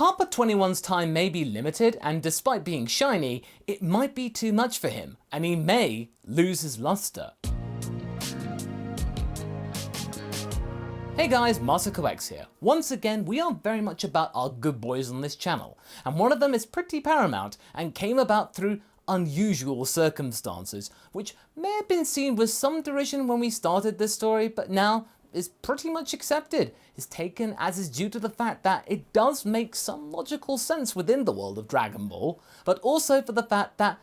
Papa 21's time may be limited, and despite being shiny, it might be too much for him, and he may lose his luster. Hey guys, MasakoX here. Once again, we are very much about our good boys on this channel, and one of them is pretty paramount and came about through unusual circumstances, which may have been seen with some derision when we started this story, but now is pretty much accepted, is taken as is due to the fact that it does make some logical sense within the world of Dragon Ball, but also for the fact that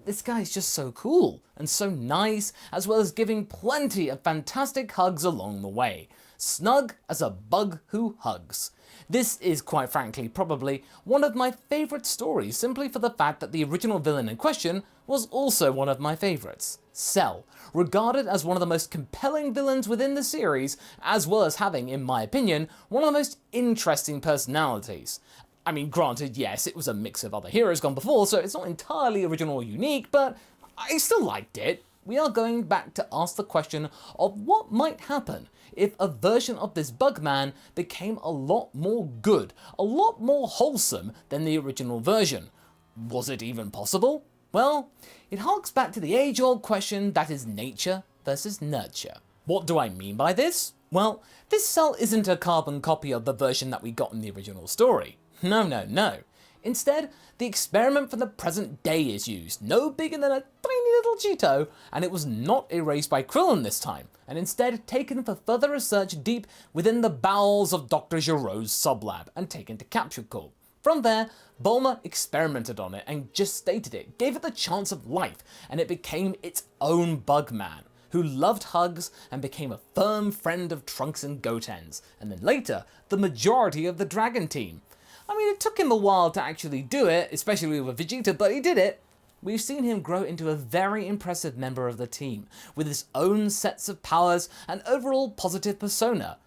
this guy is just so cool and so nice, as well as giving plenty of fantastic hugs along the way. Snug as a bug who hugs. This is, quite frankly, probably one of my favourite stories, simply for the fact that the original villain in question was also one of my favourites. Cell, regarded as one of the most compelling villains within the series, as well as having, in my opinion, one of the most interesting personalities. I mean, granted, yes, it was a mix of other heroes gone before, so it's not entirely original or unique, but I still liked it. We are going back to ask the question of what might happen if a version of this Bugman became a lot more good, a lot more wholesome than the original version. Was it even possible? Well, it harks back to the age-old question that is nature versus nurture. What do I mean by this? Well, this Cell isn't a carbon copy of the version that we got in the original story. No. Instead, the experiment from the present day is used, no bigger than a tiny little Cheeto, and it was not erased by Krillin this time, and instead taken for further research deep within the bowels of Dr. Giroux's sublab and taken to Capsule Corp. From there, Bulma experimented on it and just stated it, gave it the chance of life, and it became its own Bugman, who loved hugs and became a firm friend of Trunks and Goten's, and then later, the majority of the Dragon Team. I mean, it took him a while to actually do it, especially with Vegeta, but he did it. We've seen him grow into a very impressive member of the team, with his own sets of powers and overall positive persona.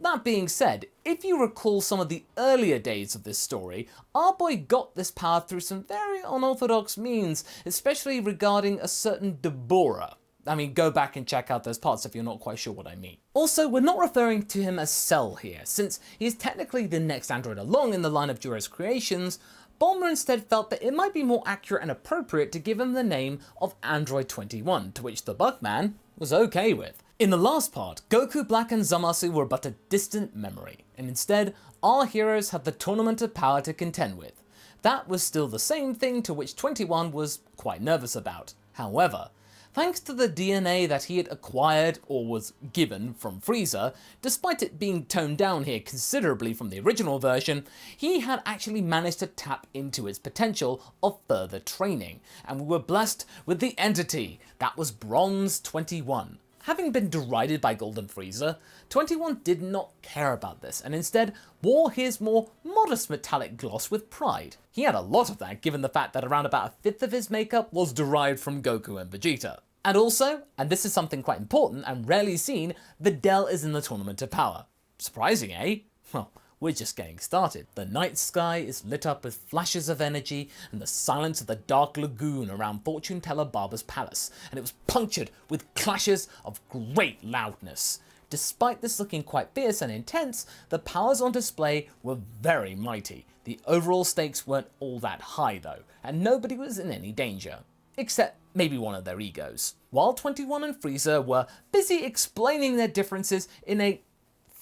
That being said, if you recall some of the earlier days of this story, our boy got this power through some very unorthodox means, especially regarding a certain Deborah. I mean, go back and check out those parts if you're not quite sure what I mean. Also, we're not referring to him as Cell here, since he is technically the next android along in the line of Jiro's creations. Bulma instead felt that it might be more accurate and appropriate to give him the name of Android 21, to which the Bugman was okay with. In the last part, Goku, Black and Zamasu were but a distant memory, and instead, our heroes had the Tournament of Power to contend with. That was still the same thing to which 21 was quite nervous about. However, thanks to the DNA that he had acquired or was given from Freeza, despite it being toned down here considerably from the original version, he had actually managed to tap into its potential of further training, and we were blessed with the entity that was Bronze 21. Having been derided by Golden Freeza, 21 did not care about this and instead wore his more modest metallic gloss with pride. He had a lot of that given the fact that around about a fifth of his makeup was derived from Goku and Vegeta. And also, and this is something quite important and rarely seen, Videl is in the Tournament of Power. Surprising, eh? Well, we're just getting started. The night sky is lit up with flashes of energy and the silence of the dark lagoon around Fortune Teller Barber's palace, and it was punctured with clashes of great loudness. Despite this looking quite fierce and intense, the powers on display were very mighty. The overall stakes weren't all that high though, and nobody was in any danger. Except maybe one of their egos. While 21 and Freeza were busy explaining their differences in a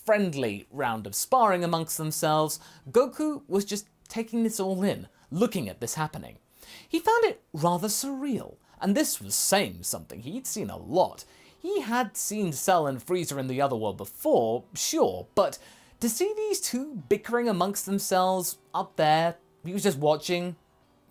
friendly round of sparring amongst themselves, Goku was just taking this all in, looking at this happening. He found it rather surreal, and this was saying something. He'd seen a lot. He had seen Cell and Freeza in the other world before, sure, but to see these two bickering amongst themselves up there, he was just watching,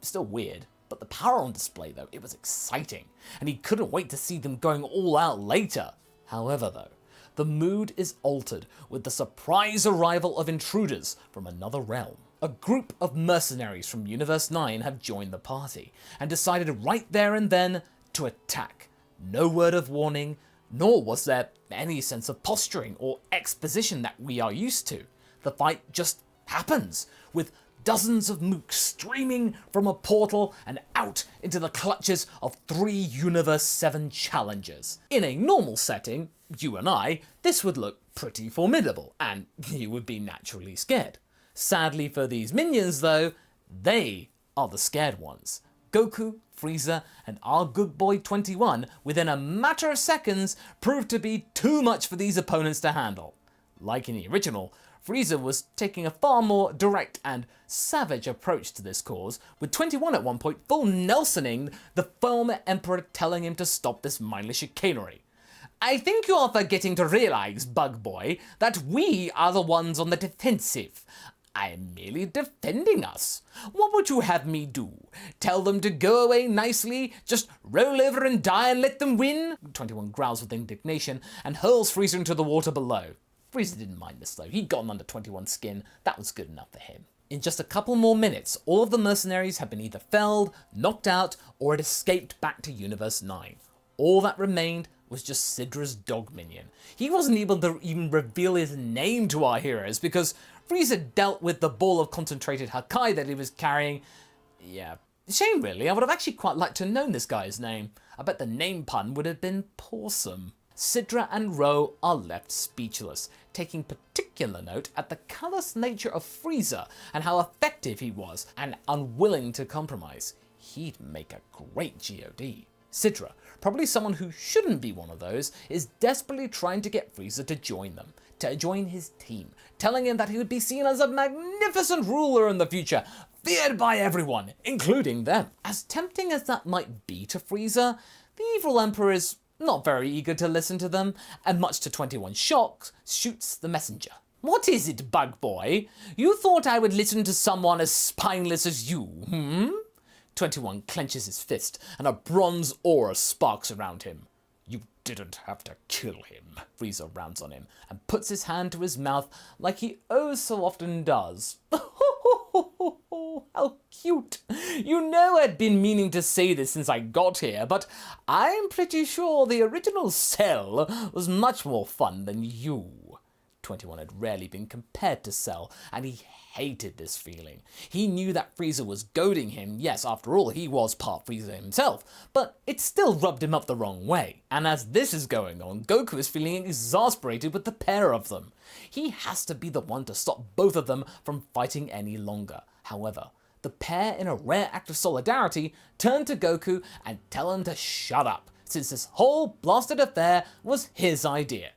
still weird. But the power on display though, it was exciting, and he couldn't wait to see them going all out later. However though, the mood is altered with the surprise arrival of intruders from another realm. A group of mercenaries from Universe 9 have joined the party, and decided right there and then to attack. No word of warning, nor was there any sense of posturing or exposition that we are used to. The fight just happens, with dozens of mooks streaming from a portal and out into the clutches of 3 Universe 7 challengers. In a normal setting, you and I, this would look pretty formidable, and you would be naturally scared. Sadly for these minions though, they are the scared ones. Goku, Freeza, and our good boy 21, within a matter of seconds, proved to be too much for these opponents to handle. Like in the original, Freeza was taking a far more direct and savage approach to this cause, with 21 at one point full Nelsoning the former Emperor telling him to stop this mindless chicanery. I think you are forgetting to realise, Bug Boy, that we are the ones on the defensive. I am merely defending us. What would you have me do? Tell them to go away nicely? Just roll over and die and let them win? 21 growls with indignation and hurls Freeza into the water below. Freeza didn't mind this though, he'd gotten under 21's skin, that was good enough for him. In just a couple more minutes, all of the mercenaries had been either felled, knocked out, or had escaped back to Universe 9. All that remained was just Sidra's dog minion. He wasn't able to even reveal his name to our heroes because Freeza dealt with the ball of concentrated Hakai that he was carrying. Yeah, shame really, I would have actually quite liked to have known this guy's name. I bet the name pun would have been Pawsome. Sidra and Ro are left speechless, taking particular note at the callous nature of Freeza and how effective he was and unwilling to compromise. He'd make a great GOD. Sidra, probably someone who shouldn't be one of those, is desperately trying to get Freeza to join them, to join his team, telling him that he would be seen as a magnificent ruler in the future, feared by everyone, including them. As tempting as that might be to Freeza, the evil Emperor is not very eager to listen to them, and much to 21's shock, shoots the messenger. What is it, Bug Boy? You thought I would listen to someone as spineless as you, 21 clenches his fist, and a bronze aura sparks around him. You didn't have to kill him. Freeza rounds on him, and puts his hand to his mouth like he oh so often does. How cute! You know I'd been meaning to say this since I got here, but I'm pretty sure the original Cell was much more fun than you. 21 had rarely been compared to Cell, and he hated this feeling. He knew that Freeza was goading him, yes, after all, he was part Freeza himself, but it still rubbed him up the wrong way. And as this is going on, Goku is feeling exasperated with the pair of them. He has to be the one to stop both of them from fighting any longer. However, the pair, in a rare act of solidarity, turn to Goku and tell him to shut up, since this whole blasted affair was his idea.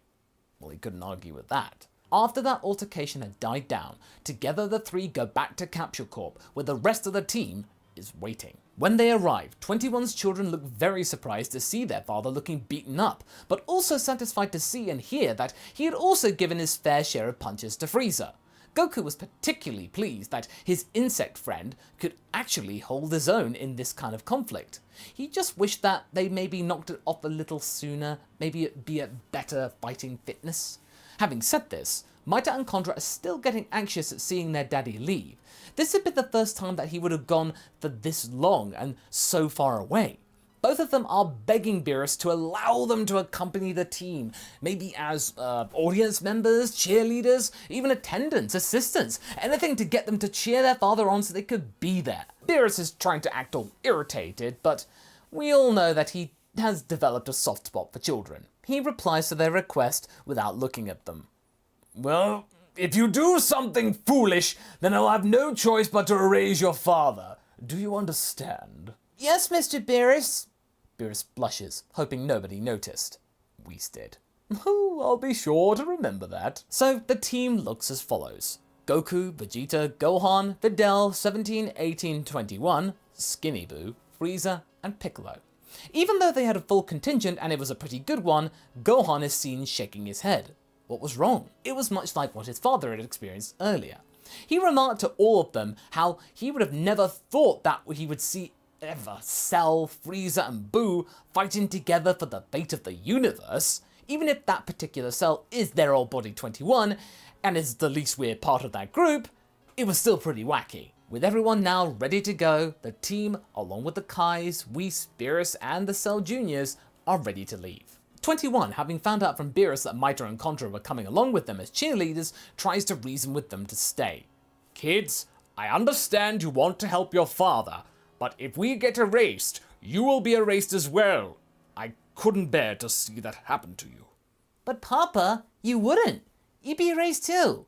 Well, he couldn't argue with that. After that altercation had died down, together the three go back to Capsule Corp, where the rest of the team is waiting. When they arrive, 21's children look very surprised to see their father looking beaten up, but also satisfied to see and hear that he had also given his fair share of punches to Freeza. Goku was particularly pleased that his insect friend could actually hold his own in this kind of conflict. He just wished that they maybe knocked it off a little sooner, maybe it'd be at better fighting fitness. Having said this, Mita and Condra are still getting anxious at seeing their daddy leave. This had been the first time that he would have gone for this long and so far away. Both of them are begging Beerus to allow them to accompany the team, maybe as audience members, cheerleaders, even attendants, assistants, anything to get them to cheer their father on so they could be there. Beerus is trying to act all irritated, but we all know that he has developed a soft spot for children. He replies to their request without looking at them. Well, if you do something foolish, then I'll have no choice but to erase your father. Do you understand? Yes, Mr. Beerus. Beerus blushes, hoping nobody noticed. Whis did. Oh, I'll be sure to remember that. So the team looks as follows. Goku, Vegeta, Gohan, Videl, 17, 18, 21, Skinny Boo, Freeza, and Piccolo. Even though they had a full contingent and it was a pretty good one, Gohan is seen shaking his head. What was wrong? It was much like what his father had experienced earlier. He remarked to all of them how he would have never thought that he would see ever Cell, Freeza, and Boo fighting together for the fate of the universe. Even if that particular Cell is their old body 21 and is the least weird part of that group, it was still pretty wacky. With everyone now ready to go, the team, along with the Kais, Whis, Beerus, and the Cell Juniors, are ready to leave. 21, having found out from Beerus that Mita and Condra were coming along with them as cheerleaders, tries to reason with them to stay. Kids, I understand you want to help your father, but if we get erased, you will be erased as well. I couldn't bear to see that happen to you. But Papa, you wouldn't. You'd be erased too.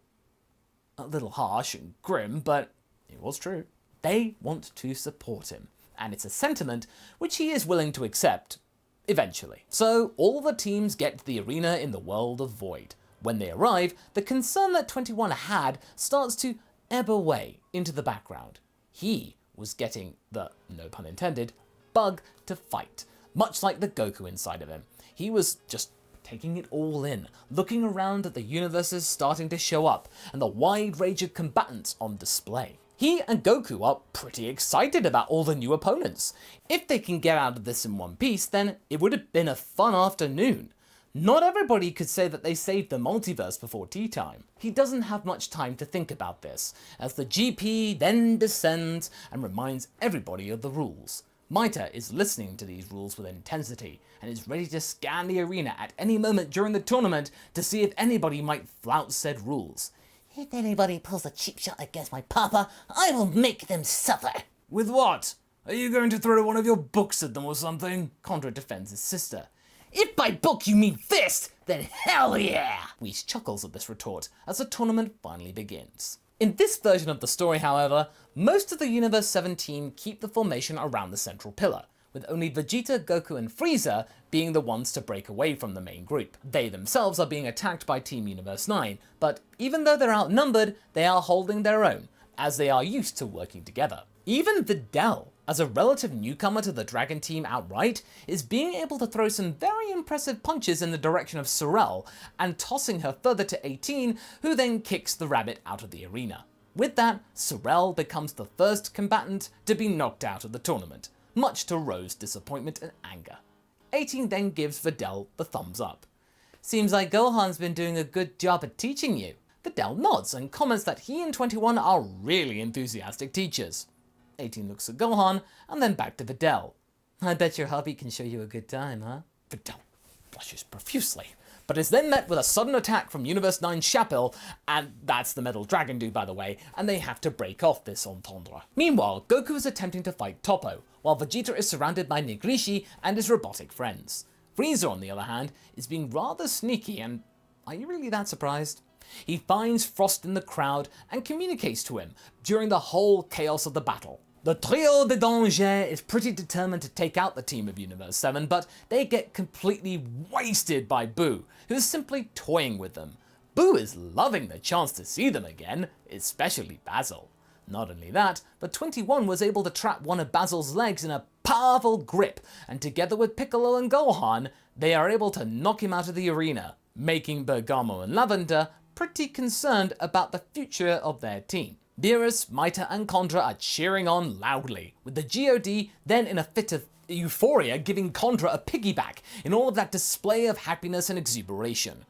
A little harsh and grim, but it was true. They want to support him, and it's a sentiment which he is willing to accept eventually. So all the teams get to the arena in the world of Void. When they arrive, the concern that 21 had starts to ebb away into the background. He was getting the, no pun intended, bug to fight, much like the Goku inside of him. He was just taking it all in, looking around at the universes starting to show up, and the wide range of combatants on display. He and Goku are pretty excited about all the new opponents. If they can get out of this in one piece, then it would have been a fun afternoon. Not everybody could say that they saved the multiverse before tea time. He doesn't have much time to think about this, as the GP then descends and reminds everybody of the rules. Mita is listening to these rules with intensity and is ready to scan the arena at any moment during the tournament to see if anybody might flout said rules. If anybody pulls a cheap shot against my papa, I will make them suffer. With what? Are you going to throw one of your books at them or something? Condra defends his sister. If by book you mean fist, then hell yeah! Whis chuckles at this retort as the tournament finally begins. In this version of the story, however, most of the Universe 7 team keep the formation around the central pillar, with only Vegeta, Goku and Freeza being the ones to break away from the main group. They themselves are being attacked by Team Universe 9, but even though they're outnumbered, they are holding their own, as they are used to working together. Even Videl, as a relative newcomer to the Dragon team outright, is being able to throw some very impressive punches in the direction of Sorel, and tossing her further to 18, who then kicks the rabbit out of the arena. With that, Sorel becomes the first combatant to be knocked out of the tournament, much to Rose's disappointment and anger. 18 then gives Videl the thumbs up. Seems like Gohan's been doing a good job at teaching you. Videl nods and comments that he and 21 are really enthusiastic teachers. 18 looks at Gohan, and then back to Videl. I bet your hubby can show you a good time, huh? Videl blushes profusely, but is then met with a sudden attack from Universe 9's Chapel, and that's the Metal Dragon dude, by the way, and they have to break off this entendre. Meanwhile, Goku is attempting to fight Toppo, while Vegeta is surrounded by Nigrishi and his robotic friends. Freeza, on the other hand, is being rather sneaky, and are you really that surprised? He finds Frost in the crowd and communicates to him during the whole chaos of the battle. The trio de danger is pretty determined to take out the team of Universe 7, but they get completely wasted by Boo, who is simply toying with them. Boo is loving the chance to see them again, especially Basil. Not only that, but 21 was able to trap one of Basil's legs in a powerful grip, and together with Piccolo and Gohan, they are able to knock him out of the arena, making Bergamo and Lavender pretty concerned about the future of their team. Beerus, Mita and Condra are cheering on loudly, with the GOD then in a fit of euphoria giving Condra a piggyback in all of that display of happiness and exuberation.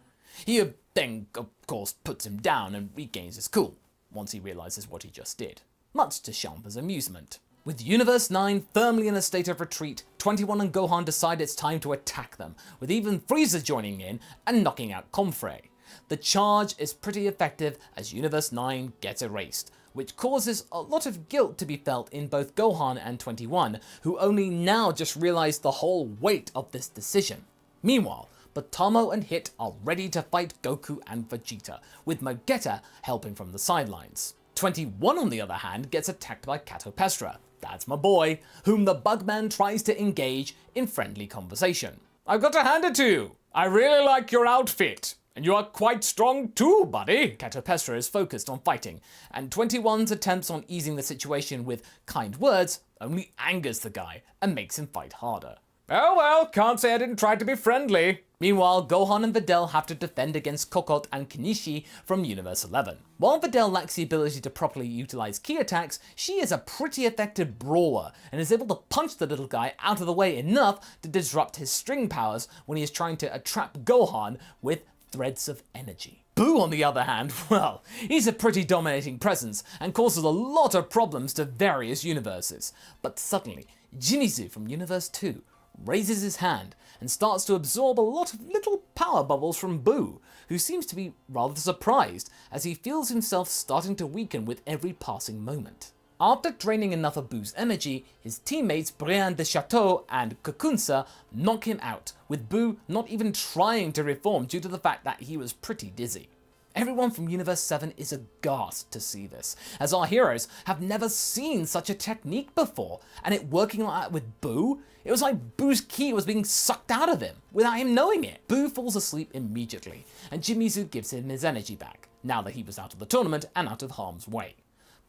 He then, of course, puts him down and regains his cool, once he realizes what he just did, much to Champa's amusement. With Universe 9 firmly in a state of retreat, 21 and Gohan decide it's time to attack them, with even Freeza joining in and knocking out Comfrey. The charge is pretty effective as Universe 9 gets erased, which causes a lot of guilt to be felt in both Gohan and 21, who only now just realize the whole weight of this decision. Meanwhile, Batomo and Hit are ready to fight Goku and Vegeta, with Mogeta helping from the sidelines. 21, on the other hand, gets attacked by Catopestra, that's my boy, whom the Bugman tries to engage in friendly conversation. I've got to hand it to you, I really like your outfit. And you are quite strong too, buddy. Catopestra is focused on fighting, and 21's attempts on easing the situation with kind words only angers the guy and makes him fight harder. Oh well, can't say I didn't try to be friendly. Meanwhile, Gohan and Videl have to defend against Kokot and Kenichi from Universe 11. While Videl lacks the ability to properly utilize ki attacks, she is a pretty effective brawler and is able to punch the little guy out of the way enough to disrupt his string powers when he is trying to trap Gohan with threads of energy. Boo, on the other hand, well, he's a pretty dominating presence and causes a lot of problems to various universes. But suddenly, Jinizu from Universe 2 raises his hand and starts to absorb a lot of little power bubbles from Boo, who seems to be rather surprised as he feels himself starting to weaken with every passing moment. After draining enough of Boo's energy, his teammates Brian de Chateau and Kakunsa knock him out, with Boo not even trying to reform due to the fact that he was pretty dizzy. Everyone from Universe 7 is aghast to see this, as our heroes have never seen such a technique before, and it working like that with Boo? It was like Boo's ki was being sucked out of him, without him knowing it. Boo falls asleep immediately, and Jimizu gives him his energy back, now that he was out of the tournament and out of harm's way.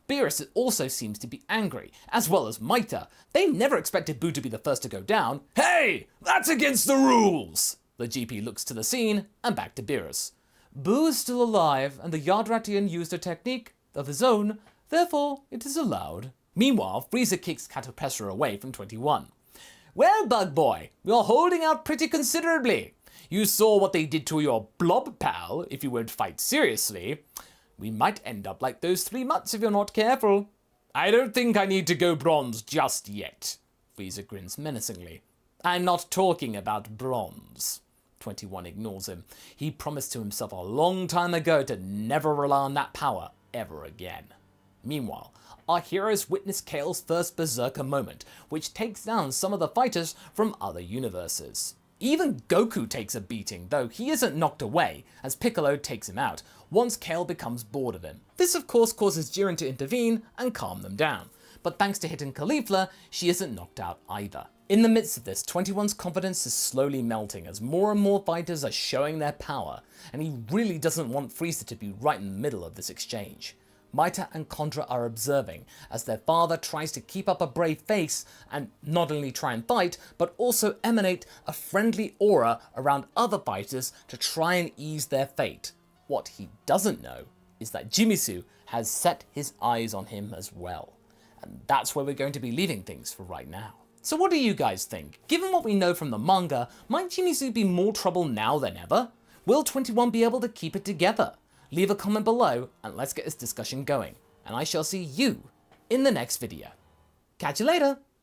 Beerus also seems to be angry, as well as Mita. They never expected Boo to be the first to go down. Hey, that's against the rules! The GP looks to the scene, and back to Beerus. Boo is still alive, and the Yardratian used a technique of his own, therefore it is allowed. Meanwhile, Freeza kicks Catapesra away from 21. Well, Bug Boy, you're holding out pretty considerably. You saw what they did to your blob pal if you won't fight seriously. We might end up like those 3 months if you're not careful. I don't think I need to go bronze just yet. Freeza grins menacingly. I'm not talking about bronze. 21 ignores him. He promised to himself a long time ago to never rely on that power ever again. Meanwhile, our heroes witness Kale's first Berserker moment, which takes down some of the fighters from other universes. Even Goku takes a beating, though he isn't knocked away, as Piccolo takes him out, once Kale becomes bored of him. This of course causes Jiren to intervene and calm them down, but thanks to hitting Caulifla, she isn't knocked out either. In the midst of this, 21's confidence is slowly melting as more and more fighters are showing their power, and he really doesn't want Freeza to be right in the middle of this exchange. Mita and Condra are observing as their father tries to keep up a brave face and not only try and fight, but also emanate a friendly aura around other fighters to try and ease their fate. What he doesn't know is that Jimizu has set his eyes on him as well. And that's where we're going to be leaving things for right now. So what do you guys think? Given what we know from the manga, might Jimizu be more trouble now than ever? Will 21 be able to keep it together? Leave a comment below and let's get this discussion going. And I shall see you in the next video. Catch you later!